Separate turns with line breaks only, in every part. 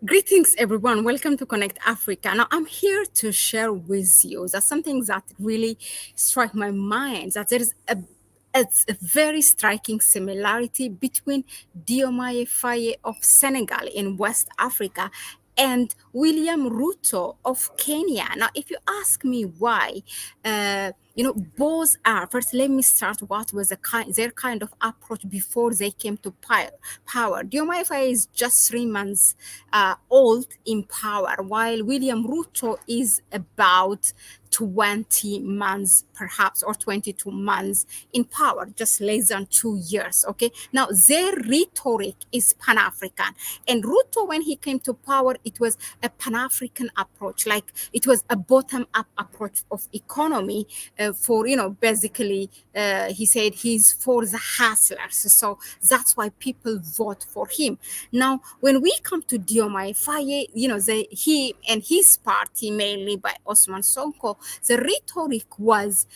Greetings, everyone. Welcome to Connect Africa. Now, I'm here to share with you that something that really struck my mind that there is a very striking similarity between Diomaye Faye of Senegal in West Africa and William Ruto of Kenya. Now, if you ask me why, both are. First, let me start what was their kind of approach before they came to power. Diomaye Faye is just 3 months old in power, while William Ruto is about 20 months, perhaps, or 22 months in power, just less than 2 years. Okay. Now, their rhetoric is Pan African. And Ruto, when he came to power, it was a Pan African approach, like it was a bottom up approach of economy for, basically, he said he's for the hustlers. So that's why people vote for him. Now, when we come to Diomaye Faye, he and his party, mainly by Osman Sonko, the rhetoric was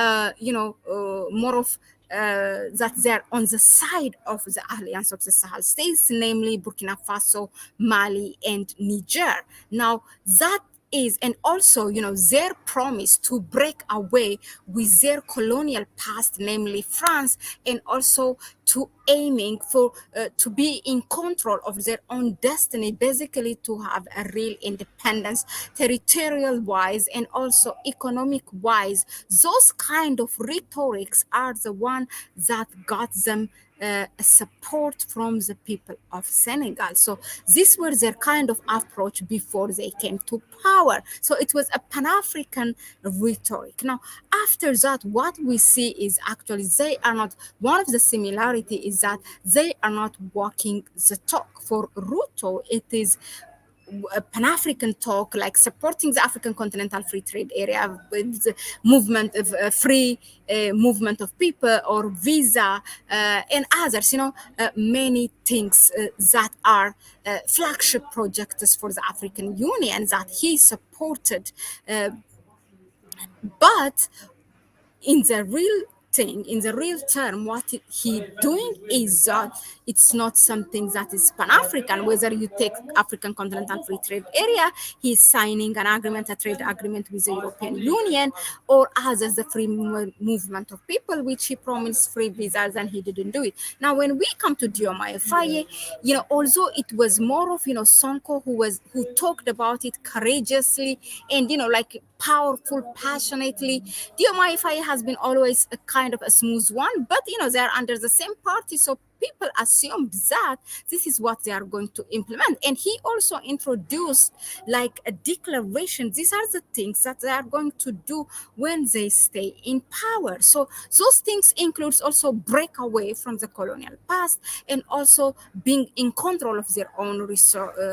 more of that they're on the side of the Alliance of the Sahel states, namely Burkina Faso, Mali, and Niger. Now, that is, and also, their promise to break away with their colonial past, namely France, and also to aiming for to be in control of their own destiny, basically to have a real independence, territorial wise and also economic wise. Those kind of rhetorics are the one that got them support from the people of Senegal. So these were their kind of approach before they came to power. So it was a Pan-African rhetoric. Now, after that, what we see is actually they are not, one of the similarity is that they are not walking the talk. For Ruto, it is Pan-African talk, like supporting the African continental free trade area with the movement of free movement of people or visa and others, many things that are flagship projects for the African Union that he supported. But in the real thing, in the real term, what he doing is it's not something that is pan-African. Whether you take African continental free trade area, he's signing an agreement, a trade agreement with the European Union, or others, the free movement of people, which he promised free visas and he didn't do it. Now, when we come to Diomaye Faye, although it was more of, Sonko who talked about it courageously and, like powerful, passionately. Diomaye Faye has been always a kind of a smooth one, but they are under the same party, so people assumed that this is what they are going to implement. And he also introduced like a declaration. These are the things that they are going to do when they stay in power. So those things includes also break away from the colonial past and also being in control of their own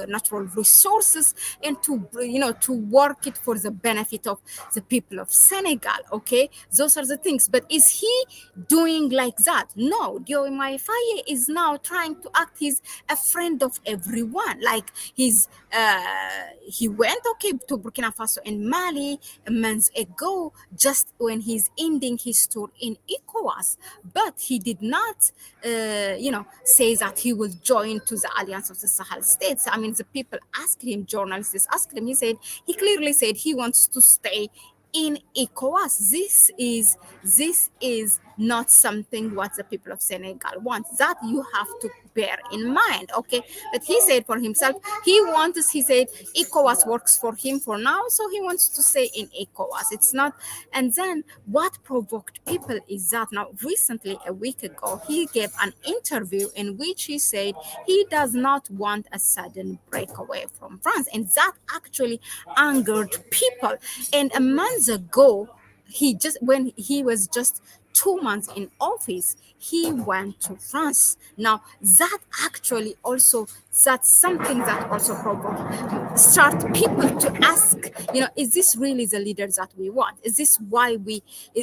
natural resources and to work it for the benefit of the people of Senegal. Okay, those are the things. But is he doing like that? No. Diomaye Faye is now trying to act. He's a friend of everyone. Like he went to Burkina Faso and Mali months ago, just when he's ending his tour in ECOWAS. But he did not, say that he will join to the Alliance of the Sahel States. I mean, the people asked him, journalists asked him. He clearly said he wants to stay in ECOWAS. This is not something what the people of Senegal want. That you have to bear in mind. Okay, but he said for himself, he said ECOWAS works for him for now, so he wants to stay in ECOWAS. It's not. And then what provoked people is that now recently, a week ago, he gave an interview in which he said he does not want a sudden breakaway from France, and that actually angered people. And a month ago, when he was just 2 months in office, he went to France. Now that actually also, that's something that also start people to ask, is this really the leader that we want? Is this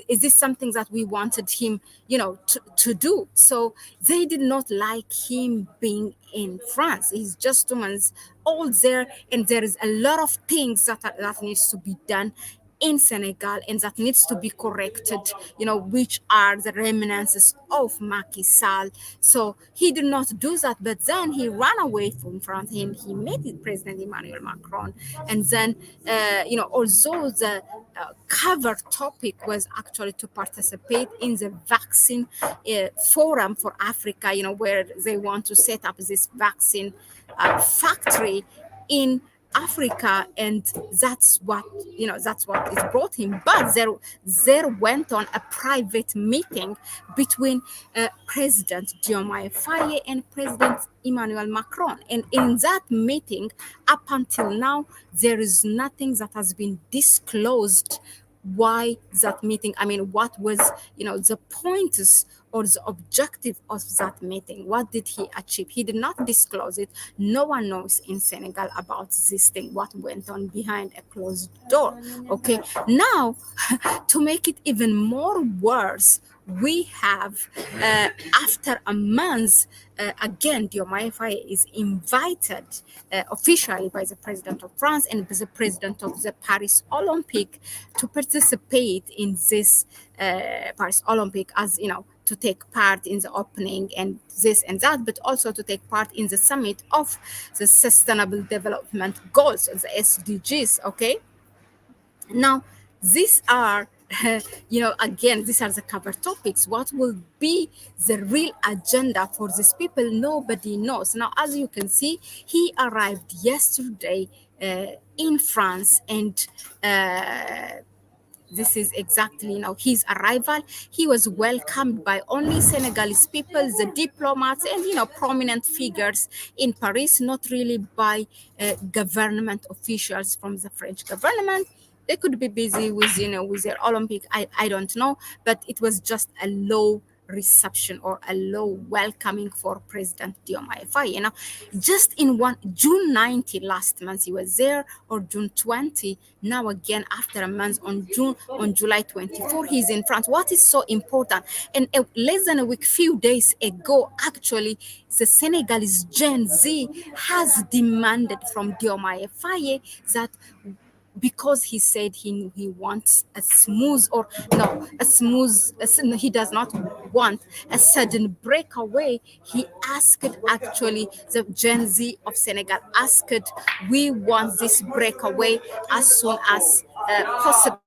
is this something that we wanted him, to do? So they did not like him being in France. He's just 2 months old there, and there is a lot of things that needs to be done in Senegal, and that needs to be corrected, which are the remnants of Macky Sall. So he did not do that, but then he ran away from France and he met with President Emmanuel Macron. And then, although the cover topic was actually to participate in the vaccine forum for Africa, where they want to set up this vaccine factory in Africa, and that's what it brought him. But there went on a private meeting between President Diomaye Faye and President Emmanuel Macron, and in that meeting, up until now, there is nothing that has been disclosed. Why that meeting? I mean, what was the points or the objective of that meeting? What did he achieve? He did not disclose it. No one knows in Senegal about this thing, what went on behind a closed door. Okay, now to make it even more worse, we have after a month, again, Diomaye Faye is invited officially by the president of France and the president of the Paris Olympic to participate in this Paris Olympic, as to take part in the opening and this and that, but also to take part in the summit of the Sustainable Development Goals, the SDGs. Okay, now, these are, again, these are the cover topics. What will be the real agenda for these people? Nobody knows. Now, as you can see, he arrived yesterday in France, and this is exactly his arrival. He was welcomed by only Senegalese people, the diplomats, and prominent figures in Paris, not really by government officials from the French government. They could be busy with with their Olympic. I don't know, but it was just a low reception or a low welcoming for President Diomaye Faye. Just in one June 90 last month he was there, or June 20. Now again after a month on July 24 he's in France. What is so important? And less than a week, few days ago, actually, the Senegalese Gen Z has demanded from Diomaye Faye that, because he said he wants a smooth, or no, a smooth, he does not want a sudden breakaway. He asked, actually, the Gen Z of Senegal asked, we want this breakaway as soon as possible.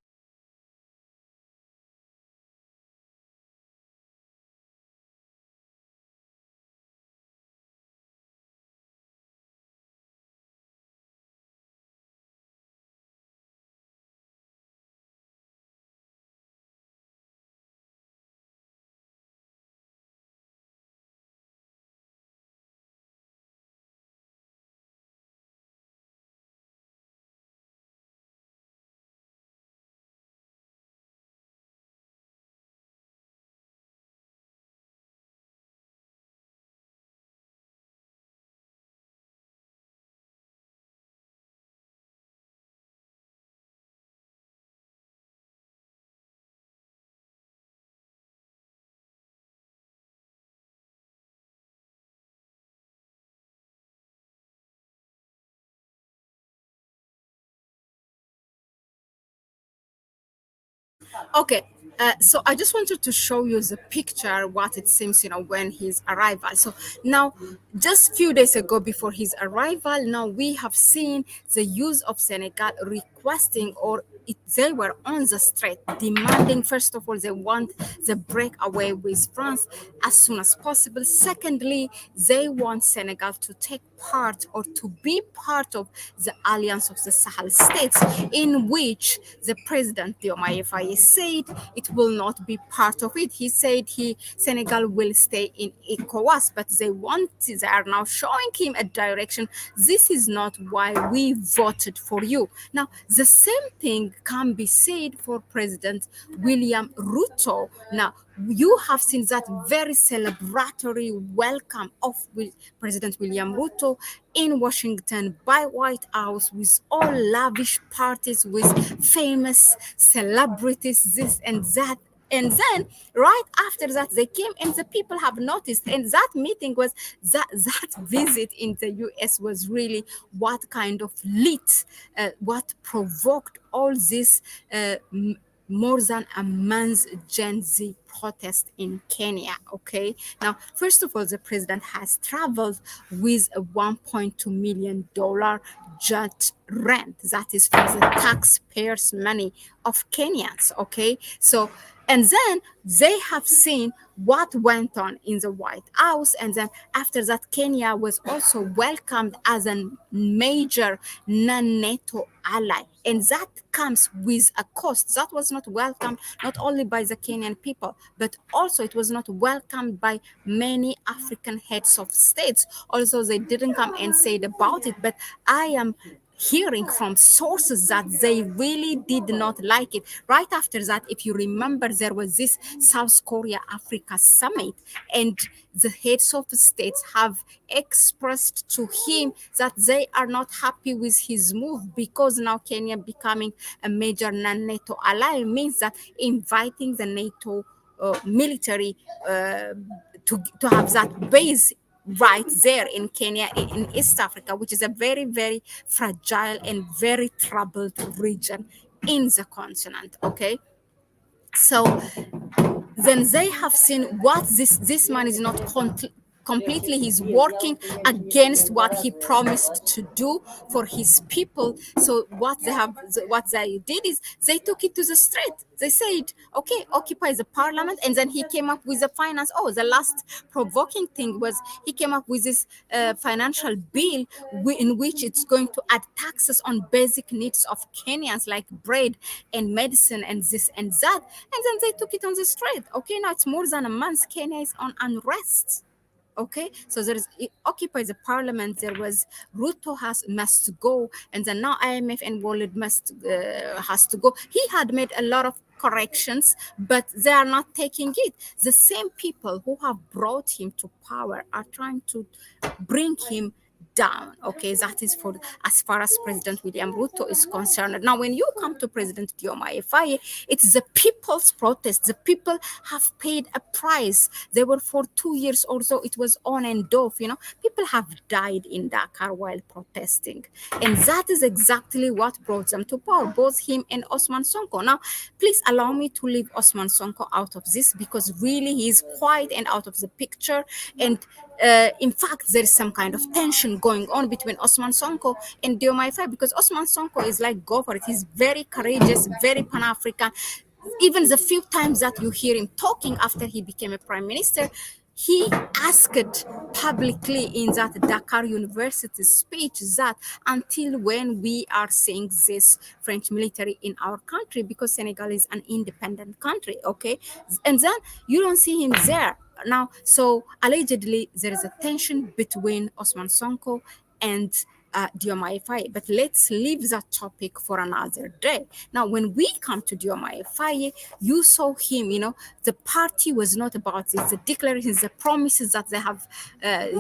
Okay. So I just wanted to show you the picture, what it seems, when his arrival. So now, just few days ago before his arrival, now we have seen the youth of Senegal requesting, or they were on the street demanding, first of all, they want the breakaway with France as soon as possible. Secondly, they want Senegal to take part, or to be part of, the Alliance of the Sahel States, in which the president Diomaye Faye said it will not be part of it. He said Senegal will stay in ECOWAS, but they are now showing him a direction. This is not why we voted for you. Now, the same thing can be said for President William Ruto. Now, you have seen that very celebratory welcome of President William Ruto in Washington by White House, with all lavish parties, with famous celebrities, this and that. And then right after that, they came and the people have noticed. And that meeting was that visit in the US was really what kind of lit, what provoked all this more than a month's Gen Z protest in Kenya. Okay. Now, first of all, the president has traveled with a $1.2 million jet rent. That is from the taxpayers' money of Kenyans. Okay. So, and then they have seen what went on in the White House. And then after that, Kenya was also welcomed as a major non NATO ally. And that comes with a cost. That was not welcomed not only by the Kenyan people, but also it was not welcomed by many African heads of states. Also, they didn't come and say about it, but I am hearing from sources that they really did not like it. Right after that, if you remember, there was this South Korea Africa summit, and the heads of states have expressed to him that they are not happy with his move, because now Kenya becoming a major non-NATO ally means that inviting the NATO military to have that base right there in Kenya, in East Africa, which is a very, very fragile and very troubled region in the continent. Okay. So then they have seen what this man is not completely, he's working against what he promised to do for his people. So what they did is they took it to the street. They said, okay, occupy the parliament. And then he came up with the finance. Oh, the last provoking thing was he came up with this financial bill in which it's going to add taxes on basic needs of Kenyans, like bread and medicine and this and that. And then they took it on the street. Okay, now it's more than a month. Kenya is on unrest. Okay, so there is occupy the parliament. There was Ruto must go, and then now IMF and World must has to go. He had made a lot of corrections, but they are not taking it. The same people who have brought him to power are trying to bring him down. Okay, that is for as far as President William Ruto is concerned. Now, when you come to President Diomaye Faye, it's the people's protest. The people have paid a price. They were for 2 years or so. It was on and off. People have died in Dakar while protesting, and that is exactly what brought them to power. Both him and Osman Sonko. Now, please allow me to leave Osman Sonko out of this, because really he is quiet and out of the picture. And in fact, there is some kind of tension going on between Osman Sonko and Diomaye Faye, because Osman Sonko is like, go for it. He's very courageous, very Pan-African. Even the few times that you hear him talking after he became a prime minister, he asked publicly in that Dakar University speech that until when we are seeing this French military in our country, because Senegal is an independent country, okay? And then you don't see him there. Now, so allegedly, there is a tension between Osman Sonko and Diomaye Faye. But let's leave that topic for another day. Now, when we come to Diomaye Faye, you saw him, the party was not about this. The declarations, the promises that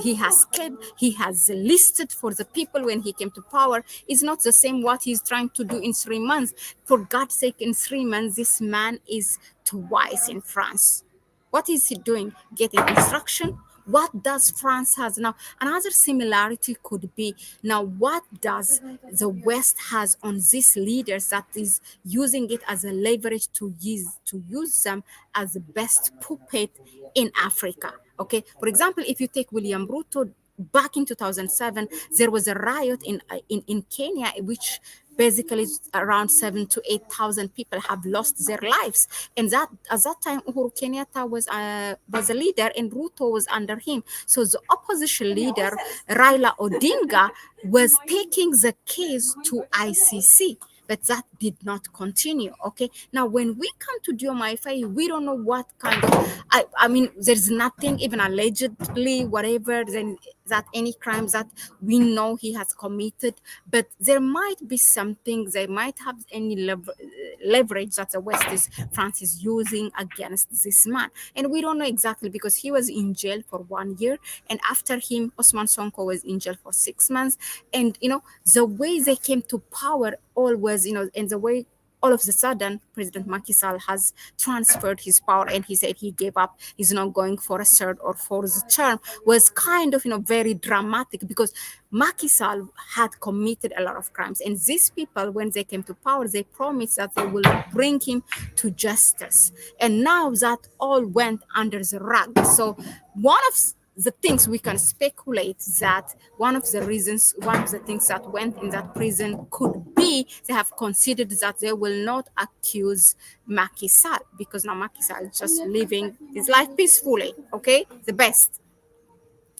he has kept, he has listed for the people when he came to power is not the same what he's trying to do in 3 months. For God's sake, in 3 months, this man is twice in France. What is he doing? Getting instruction? What does France has now? Another similarity could be now what does the West has on these leaders that is using it as a leverage to use them as the best puppet in Africa. Okay, for example, if you take William Ruto, back in 2007, there was a riot in Kenya, which basically around 7 to 8,000 people have lost their lives. And that at that time, Uhuru Kenyatta was a leader, and Ruto was under him. So the opposition leader, Raila Odinga, was taking the case to ICC. But that did not continue. Okay. Now, when we come to Diomaye Faye, we don't know what kind of. I mean, there's nothing, even allegedly, whatever, then that any crimes that we know he has committed. But there might be something. They might have any leverage that the West is France is using against this man, and we don't know exactly, because he was in jail for 1 year, and after him, Osman Sonko was in jail for 6 months, and the way they came to power all was, and the way all of a sudden, President Macky Sall has transferred his power, and he said he gave up. He's not going for a third or fourth term. Was kind of very dramatic, because Macky Sall had committed a lot of crimes, and these people, when they came to power, they promised that they will bring him to justice, and now that all went under the rug. So one of the things we can speculate that one of the things that went in that prison could be they have considered that they will not accuse Macky Sall, because now Macky Sall is just living his life peacefully, okay, the best.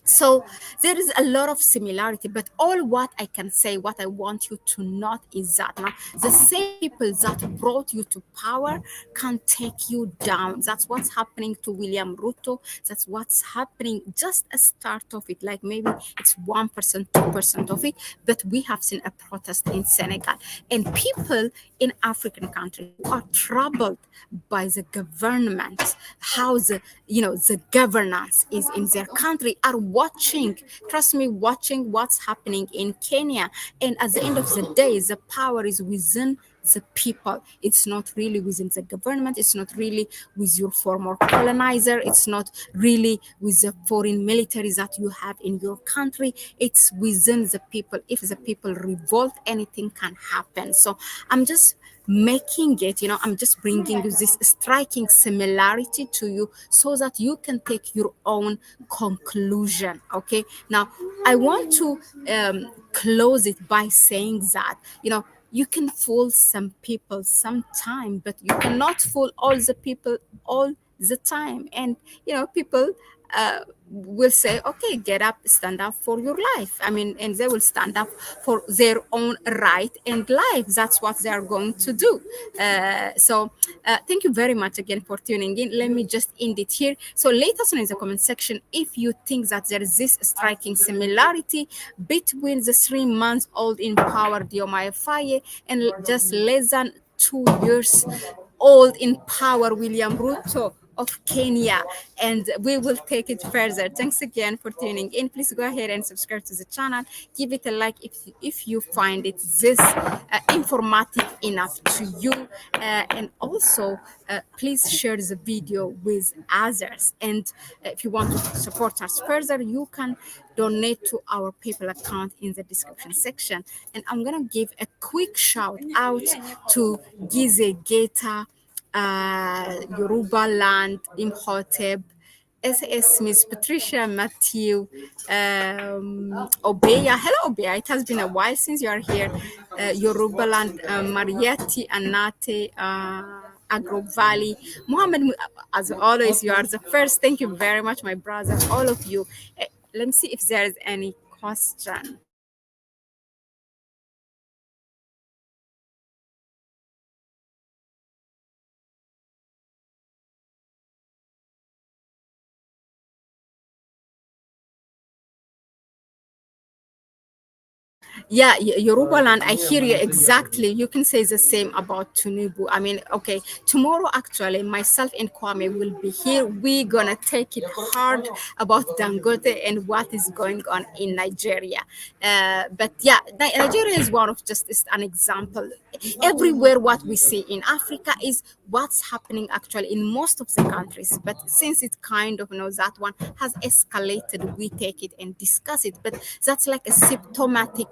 So there is a lot of similarity, but all what I can say, what I want you to note is that now the same people that brought you to power can take you down. That's what's happening to William Ruto. That's what's happening, just a start of it, like maybe it's 1%, 2% of it, but we have seen a protest in Senegal. And people in African countries who are troubled by the government, how the governance is in their country, are watching, trust me, watching what's happening in Kenya. And at the end of the day, the power is within the people. It's not really within the government. It's not really with your former colonizer. It's not really with the foreign military that you have in your country. It's within the people. If the people revolt, anything can happen. So I'm just making it, I'm just bringing you this striking similarity to you so that you can take your own conclusion. Okay, now I want to close it by saying that you can fool some people sometime, but you cannot fool all the people all the time. And people will say, okay, get up, stand up for your life. I mean, and they will stand up for their own right and life. That's what they are going to do. So thank you very much again for tuning in. Let me just end it here. So let us know in the comment section if you think that there is this striking similarity between the 3 months old in power Diomaye Faye and just less than 2 years old in power William Ruto of Kenya, and we will take it further. Thanks again for tuning in. Please go ahead and subscribe to the channel. Give it a like if you find it this informative enough to you, and also please share the video with others. And if you want to support us further, you can donate to our PayPal account in the description section. And I'm gonna give a quick shout out to Gize Geta, Yoruba Land, Imhotep, SAS Miss Patricia, Matthew, Obeya. Hello, Obeya. It has been a while since you are here. Yoruba Land, Marietti, Anate, Agro Valley. Mohammed, as always, you are the first. Thank you very much, my brother, all of you. Let me see if there is any question. Yeah, Yoruba land, I hear you exactly. You can say the same about Tinubu. I mean, okay, tomorrow actually, myself and Kwame will be here. We're gonna take it hard about Dangote and what is going on in Nigeria. But yeah, Nigeria is one of just is an example. Everywhere what we see in Africa is what's happening actually in most of the countries. But since it kind of that one has escalated, we take it and discuss it. But that's like a symptomatic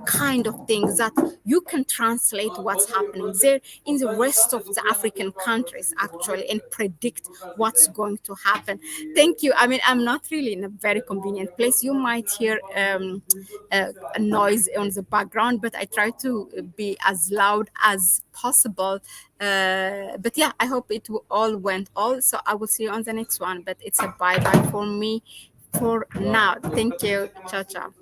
kind of thing that you can translate what's happening there in the rest of the African countries actually and predict what's going to happen. Thank you. I mean, I'm not really in a very convenient place. You might hear a noise on the background, but I try to be as loud as possible. But yeah, I hope it all went all. So I will see you on the next one. But it's a bye bye for me for now. Thank you. Ciao, ciao.